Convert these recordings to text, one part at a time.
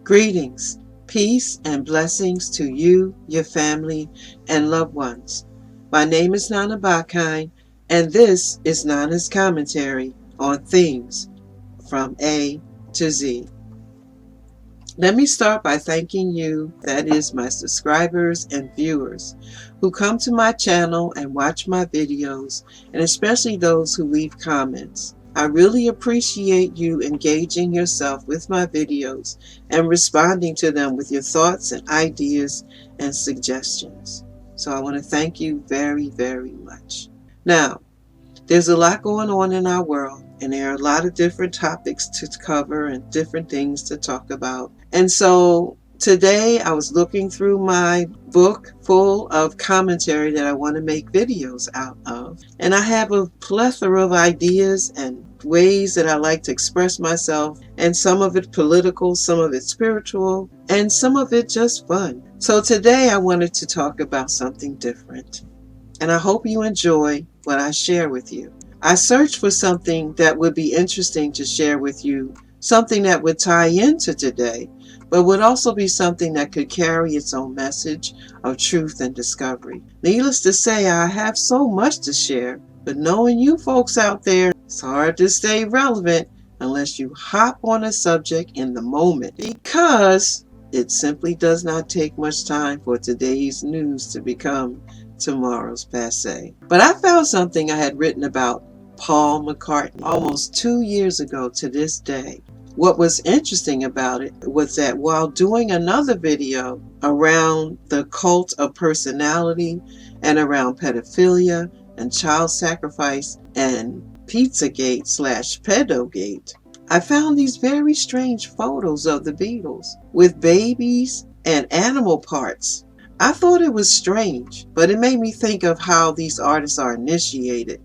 Greetings, peace and blessings to you, your family, and loved ones. My name is Nanabaakan, and this is Nana's commentary on themes from A to Z. Let me start by thanking you, that is my subscribers and viewers, who come to my channel and watch my videos, and especially those who leave comments. I really appreciate you engaging yourself with my videos and responding to them with your thoughts and ideas and suggestions. So I want to thank you very, very much. Now, there's a lot going on in our world, and there are a lot of different topics to cover and different things to talk about. And so today I was looking through my book full of commentary that I want to make videos out of. And I have a plethora of ideas and ways that I like to express myself, and some of it political, some of it spiritual, and some of it just fun. So today I wanted to talk about something different, and I hope you enjoy what I share with you. I searched for something that would be interesting to share with you, something that would tie into today, but would also be something that could carry its own message of truth and discovery. Needless to say, I have so much to share, but knowing you folks out there, it's hard to stay relevant unless you hop on a subject in the moment, because it simply does not take much time for today's news to become tomorrow's passé. But I found something I had written about Paul McCartney almost 2 years ago to this day. What was interesting about it was that while doing another video around the cult of personality and around pedophilia and child sacrifice and Pizzagate / Pedo-gate, I found these very strange photos of the Beatles with babies and animal parts. I thought it was strange, but it made me think of how these artists are initiated.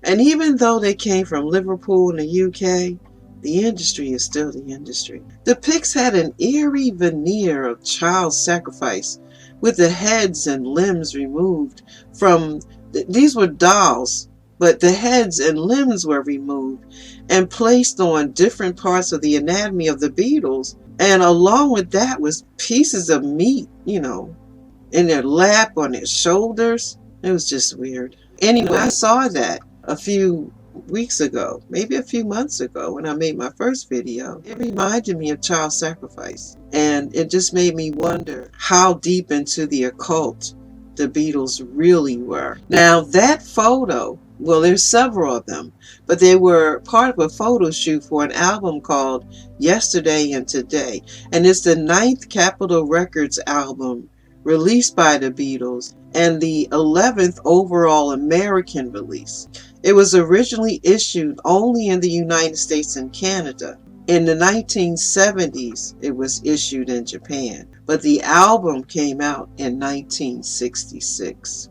And even though they came from Liverpool in the UK, the industry is still the industry. The pics had an eerie veneer of child sacrifice, with the heads and limbs removed from, these were dolls, but the heads and limbs were removed and placed on different parts of the anatomy of the Beatles. And along with that was pieces of meat, in their lap, on their shoulders. It was just weird. Anyway, I saw that a few weeks ago, maybe a few months ago, when I made my first video. It reminded me of child sacrifice, and it just made me wonder how deep into the occult the Beatles really were. Now that photo, well, there's several of them, but they were part of a photo shoot for an album called Yesterday and Today, and it's the 9th Capitol Records album released by the Beatles, and the 11th overall American release. It was originally issued only in the United States and Canada. In the 1970s, it was issued in Japan, but the album came out in 1966.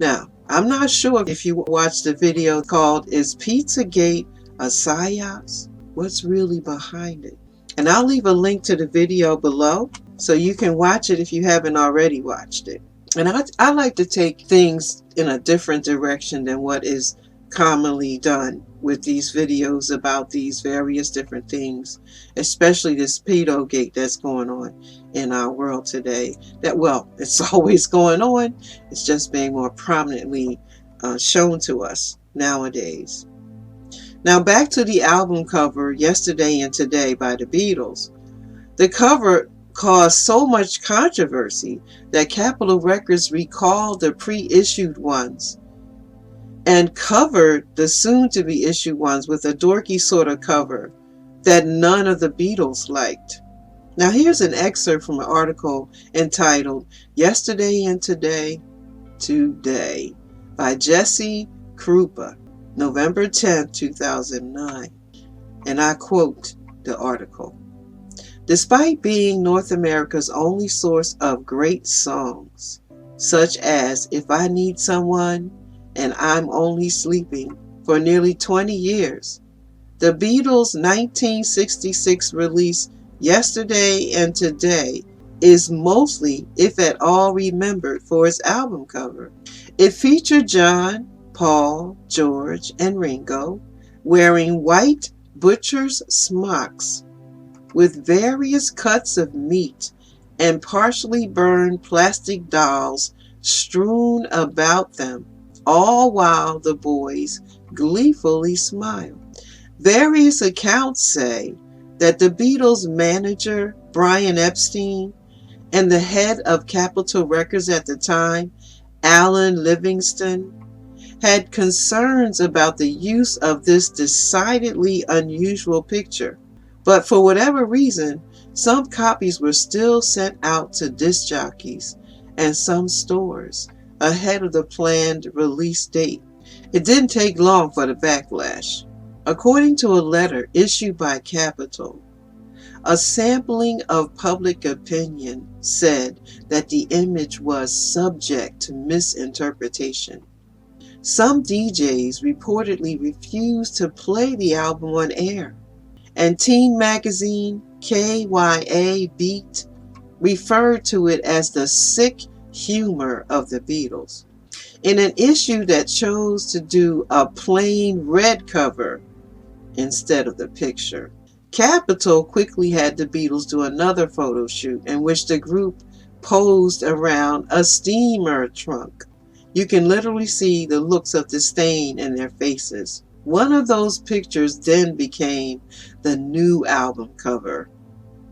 Now, I'm not sure if you watched the video called "Is Pizzagate a Psyops? What's really behind it?" And I'll leave a link to the video below so you can watch it if you haven't already watched it. And I like to take things in a different direction than what is commonly done with these videos about these various different things, especially this Pedo-gate that's going on in our world today. That, well, it's always going on. It's just being more prominently shown to us nowadays. Now back to the album cover, Yesterday and Today by the Beatles. The cover caused so much controversy that Capitol Records recalled the pre-issued ones and covered the soon-to-be issued ones with a dorky sort of cover that none of the Beatles liked. Now here's an excerpt from an article entitled Yesterday and Today by Jesse Krupa, November 10, 2009. And I quote the article. Despite being North America's only source of great songs, such as If I Need Someone and I'm Only Sleeping, for nearly 20 years, the Beatles' 1966 release Yesterday and Today is mostly, if at all, remembered for its album cover. It featured John, Paul, George, and Ringo wearing white butcher's smocks with various cuts of meat and partially burned plastic dolls strewn about them, all while the boys gleefully smiled. Various accounts say that the Beatles' manager, Brian Epstein, and the head of Capitol Records at the time, Alan Livingston, had concerns about the use of this decidedly unusual picture. But for whatever reason, some copies were still sent out to disc jockeys and some stores ahead of the planned release date. It didn't take long for the backlash. According to a letter issued by Capitol, a sampling of public opinion said that the image was subject to misinterpretation. Some DJs reportedly refused to play the album on air, and teen magazine KYA Beat referred to it as the sick humor of the Beatles. In an issue that chose to do a plain red cover instead of the picture, Capitol quickly had the Beatles do another photo shoot in which the group posed around a steamer trunk. You can literally see the looks of disdain in their faces. One of those pictures then became the new album cover,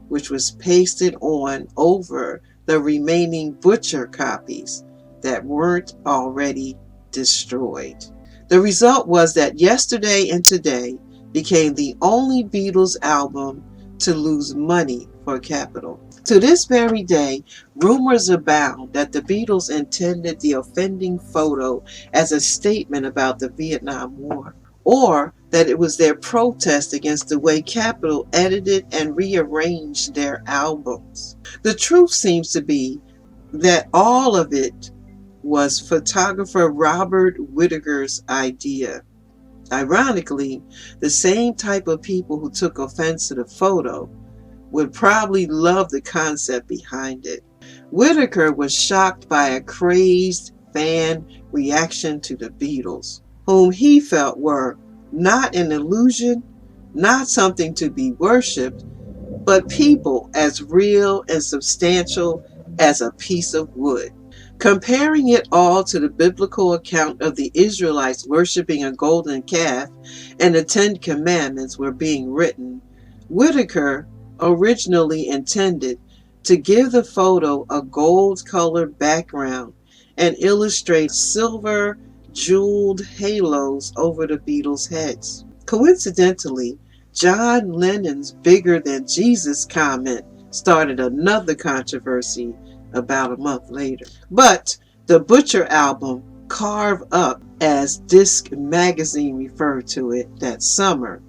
which was pasted on over the remaining butcher copies that weren't already destroyed. The result was that Yesterday and Today became the only Beatles album to lose money for Capitol. To this very day, rumors abound that the Beatles intended the offending photo as a statement about the Vietnam War, or that it was their protest against the way Capitol edited and rearranged their albums. The truth seems to be that all of it was photographer Robert Whittaker's idea. Ironically, the same type of people who took offense to the photo would probably love the concept behind it. Whittaker was shocked by a crazed fan reaction to the Beatles, whom he felt were not an illusion, not something to be worshipped, but people as real and substantial as a piece of wood. Comparing it all to the biblical account of the Israelites worshiping a golden calf and the Ten Commandments were being written, Whittaker originally intended to give the photo a gold-colored background and illustrate silver jeweled halos over the Beatles' heads. Coincidentally, John Lennon's "bigger than Jesus" comment started another controversy about a month later. But the Butcher album, Carve Up, as Disc Magazine referred to it that summer,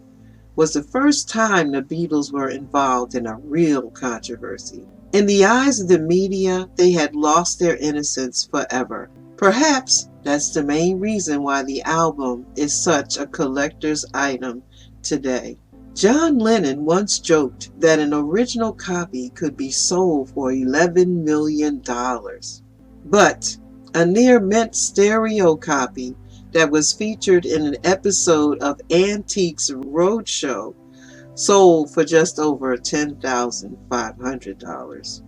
was the first time the Beatles were involved in a real controversy. In the eyes of the media, they had lost their innocence forever. Perhaps that's the main reason why the album is such a collector's item today. John Lennon once joked that an original copy could be sold for $11 million. But a near-mint stereo copy that was featured in an episode of Antiques Roadshow sold for just over $10,500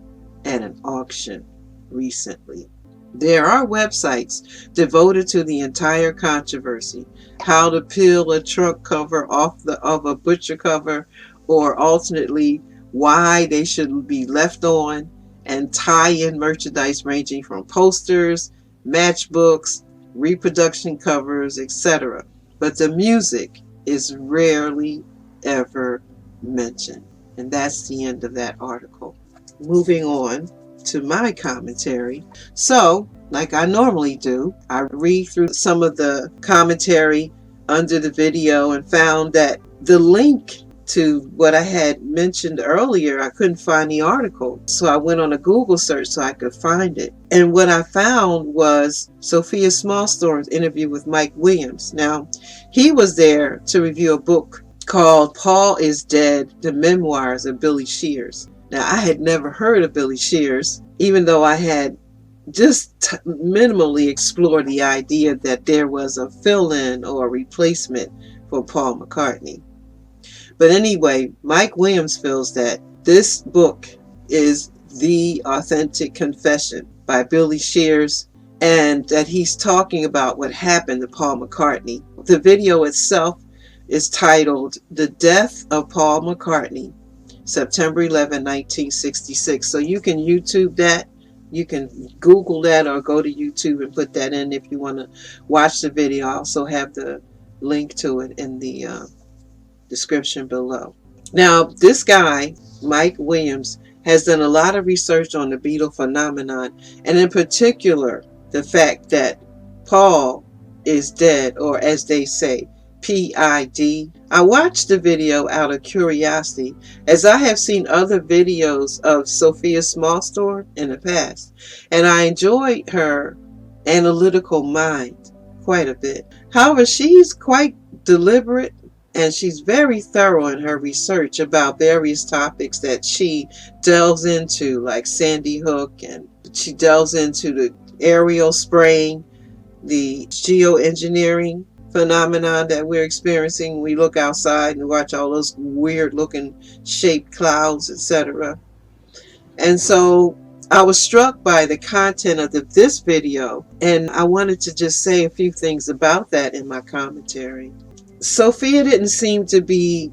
at an auction recently. There are websites devoted to the entire controversy, how to peel a trunk cover off of a butcher cover, or alternately why they should be left on, and tie-in merchandise ranging from posters, matchbooks, reproduction covers, etc. But the music is rarely ever mentioned. And that's the end of that article. Moving on to my commentary. So, like I normally do, I read through some of the commentary under the video and found that the link to what I had mentioned earlier, I couldn't find the article. So I went on a Google search so I could find it. And what I found was Sophia Smallstorm's interview with Mike Williams. Now, he was there to review a book called Paul is Dead, The Memoirs of Billy Shears. Now, I had never heard of Billy Shears, even though I had just minimally explored the idea that there was a fill-in or a replacement for Paul McCartney. But anyway, Mike Williams feels that This book is The Authentic Confession by Billy Shears, and that he's talking about what happened to Paul McCartney. The video itself is titled The Death of Paul McCartney, September 11, 1966. So you can YouTube that. You can Google that or go to YouTube and put that in if you want to watch the video. I also have the link to it in the description below. Now, this guy, Mike Williams, has done a lot of research on the Beatle phenomenon, and in particular, the fact that Paul is dead, or as they say, PID. I watched the video out of curiosity, as I have seen other videos of Sophia Smallstore in the past, and I enjoyed her analytical mind quite a bit. However, she's quite deliberate, and she's very thorough in her research about various topics that she delves into, like Sandy Hook, and she delves into the aerial spraying, the geoengineering phenomenon that we're experiencing when we look outside and watch all those weird looking shaped clouds, etc. And so I was struck by the content of this video, and I wanted to just say a few things about that in my commentary. Sophia didn't seem to be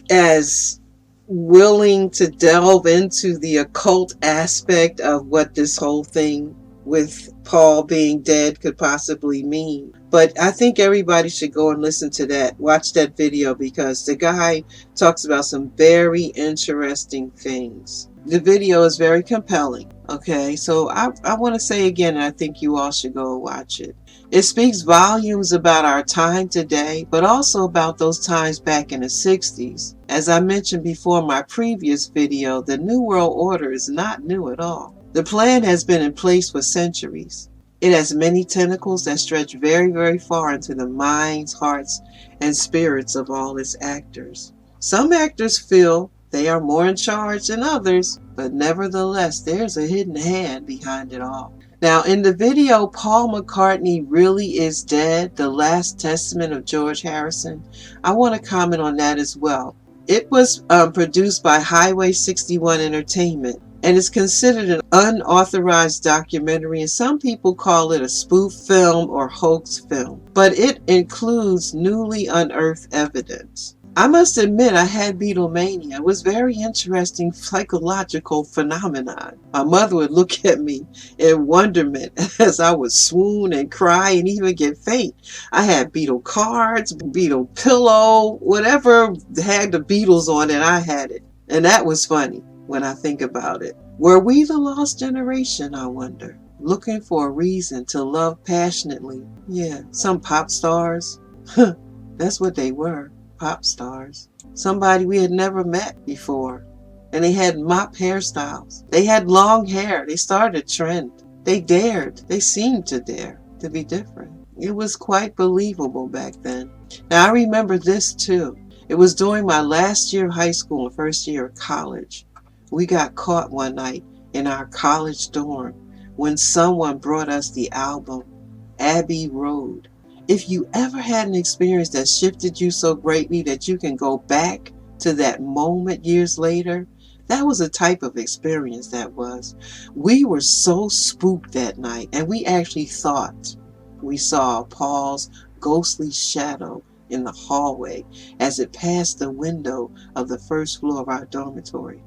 as willing to delve into the occult aspect of what this whole thing with Paul being dead could possibly mean. But I think everybody should go and listen to that, watch that video, because the guy talks about some very interesting things. The video is very compelling. Okay, so I want to say again, and I think you all should go watch it. It speaks volumes about our time today, but also about those times back in the 60s. As I mentioned before in my previous video, the New World Order is not new at all. The plan has been in place for centuries. It has many tentacles that stretch very, very far into the minds, hearts, and spirits of all its actors. Some actors feel they are more in charge than others, but nevertheless, there's a hidden hand behind it all. Now, in the video, Paul McCartney really is dead, the last testament of George Harrison. I want to comment on that as well. It was produced by Highway 61 Entertainment, and is considered an unauthorized documentary, and some people call it a spoof film or hoax film, but it includes newly unearthed evidence. I must admit, I had Beatlemania. It was very interesting psychological phenomenon. My mother would look at me in wonderment as I would swoon and cry and even get faint. I had Beatle cards, Beatle pillow, whatever had the Beatles on it, I had it. And that was funny when I think about it. Were we the lost generation, I wonder? Looking for a reason to love passionately? Yeah, some pop stars. That's what they were. Pop stars. Somebody we had never met before. And they had mop hairstyles. They had long hair. They started a trend. They dared. They seemed to dare to be different. It was quite believable back then. Now I remember this too. It was during my last year of high school and first year of college. We got caught one night in our college dorm when someone brought us the album Abbey Road. If you ever had an experience that shifted you so greatly that you can go back to that moment years later, that was a type of experience that was. We were so spooked that night, and we actually thought we saw Paul's ghostly shadow in the hallway as it passed the window of the first floor of our dormitory.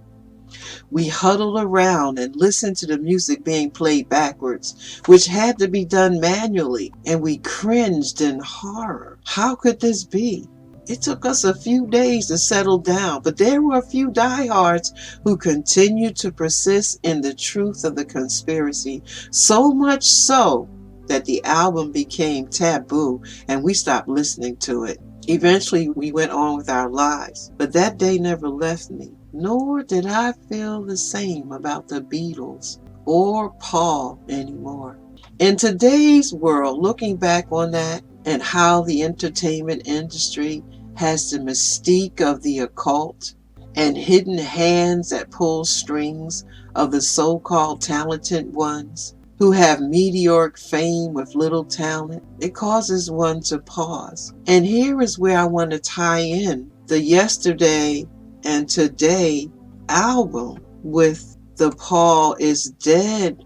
We huddled around and listened to the music being played backwards, which had to be done manually, and we cringed in horror. How could this be? It took us a few days to settle down, but there were a few diehards who continued to persist in the truth of the conspiracy, so much so that the album became taboo and we stopped listening to it. Eventually, we went on with our lives, but that day never left me. Nor did I feel the same about the Beatles or Paul anymore. In today's world, looking back on that and how the entertainment industry has the mystique of the occult and hidden hands that pull strings of the so-called talented ones who have meteoric fame with little talent, it causes one to pause. And here is where I want to tie in the yesterday and today album with the Paul is dead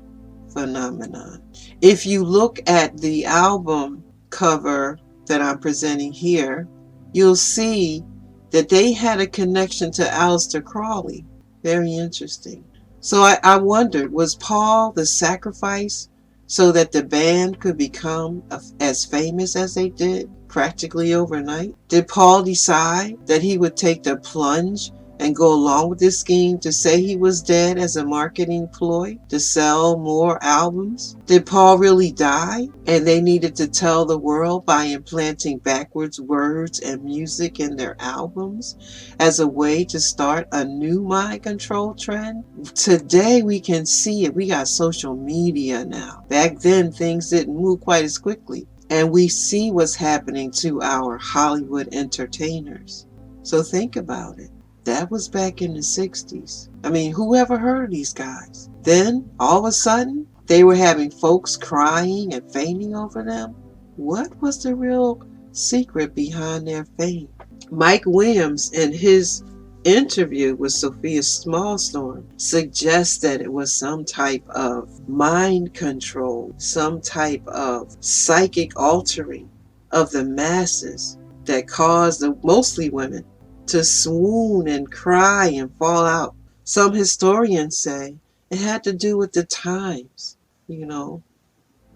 phenomenon. If you look at the album cover that I'm presenting here, you'll see that they had a connection to Aleister Crowley. Very interesting. So I wondered, was Paul the sacrifice so that the band could become as famous as they did practically overnight? Did Paul decide that he would take the plunge and go along with this scheme to say he was dead as a marketing ploy to sell more albums? Did Paul really die and they needed to tell the world by implanting backwards words and music in their albums as a way to start a new mind control trend? Today we can see it. We got social media now. Back then things didn't move quite as quickly, and we see what's happening to our Hollywood entertainers. So think about it. That was back in the 60s. I mean, who ever heard of these guys? Then, all of a sudden, they were having folks crying and fainting over them. What was the real secret behind their fame? Mike Williams, in his interview with Sophia Smallstorm, suggests that it was some type of mind control, some type of psychic altering of the masses that caused mostly women to swoon and cry and fall out. Some historians say it had to do with the times. You know,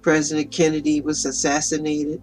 President Kennedy was assassinated,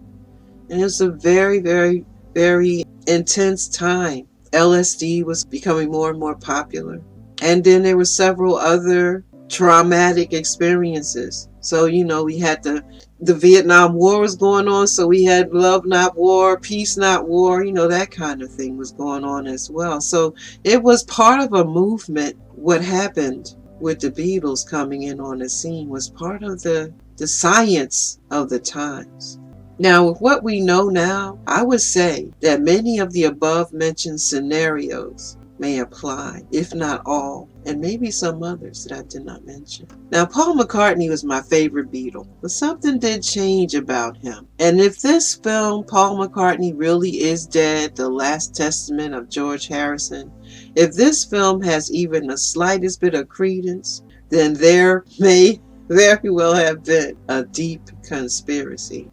and it was a very, very, very intense time. LSD was becoming more and more popular. And then there were several other traumatic experiences. So, you know, we had the Vietnam War was going on, so we had love not war, peace not war, you know, that kind of thing was going on as well. So it was part of a movement. What happened with the Beatles coming in on the scene was part of the science of the times. Now, with what we know now, I would say that many of the above mentioned scenarios may apply, if not all, and maybe some others that I did not mention. Now, Paul McCartney was my favorite Beatle, but something did change about him. And if this film, Paul McCartney Really Is Dead, The Last Testament of George Harrison, if this film has even the slightest bit of credence, then there may very well have been a deep conspiracy.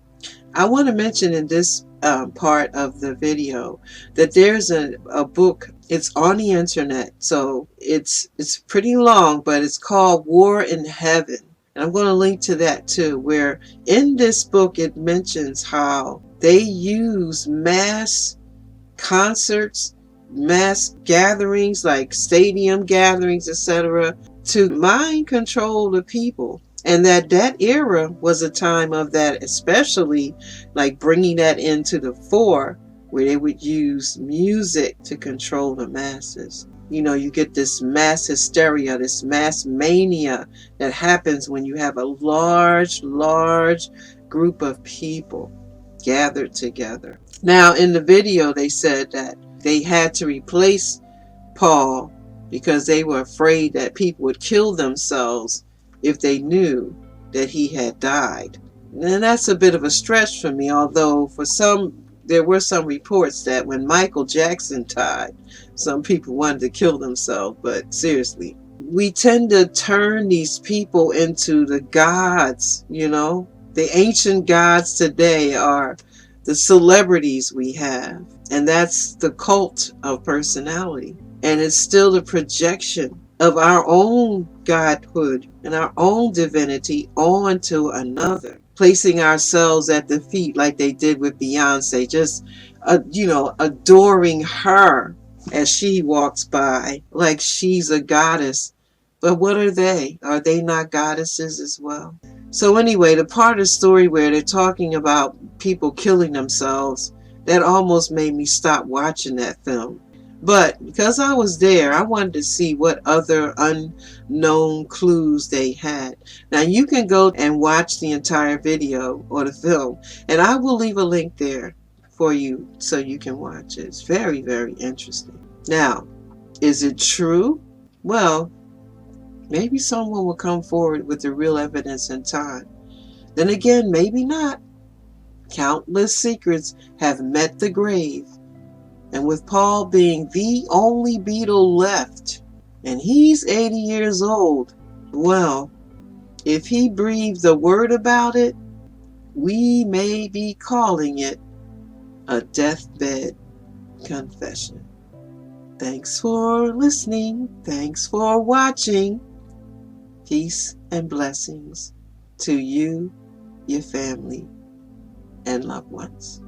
I want to mention in this part of the video that there's a book. It's on the internet, so it's pretty long, but it's called War in Heaven, and I'm going to link to that too, where in this book it mentions how they use mass concerts, mass gatherings like stadium gatherings, etc., to mind control the people. And that era was a time of that, especially like bringing that into the fore, where they would use music to control the masses. You know, you get this mass hysteria, this mass mania that happens when you have a large group of people gathered together. Now, in the video, they said that they had to replace Paul because they were afraid that people would kill themselves if they knew that he had died. And that's a bit of a stretch for me, although there were some reports that when Michael Jackson died, some people wanted to kill themselves. But seriously, we tend to turn these people into the gods, you know. The ancient gods today are the celebrities we have, and that's the cult of personality. And it's still the projection of our own godhood and our own divinity onto another, placing ourselves at the feet like they did with Beyonce, just adoring her as she walks by like she's a goddess. But what are they? Are they not goddesses as well? So anyway, the part of the story where they're talking about people killing themselves, that almost made me stop watching that film. But because I was there, I wanted to see what other unknown clues they had. Now you can go and watch the entire video or the film, and I will leave a link there for you so you can watch it. It's very, very interesting. Now, is it true? Well, maybe someone will come forward with the real evidence in time. Then again, maybe not. Countless secrets have met the grave. And with Paul being the only Beatle left, and he's 80 years old. Well, if he breathed a word about it, we may be calling it a deathbed confession. Thanks for listening. Thanks for watching. Peace and blessings to you, your family, and loved ones.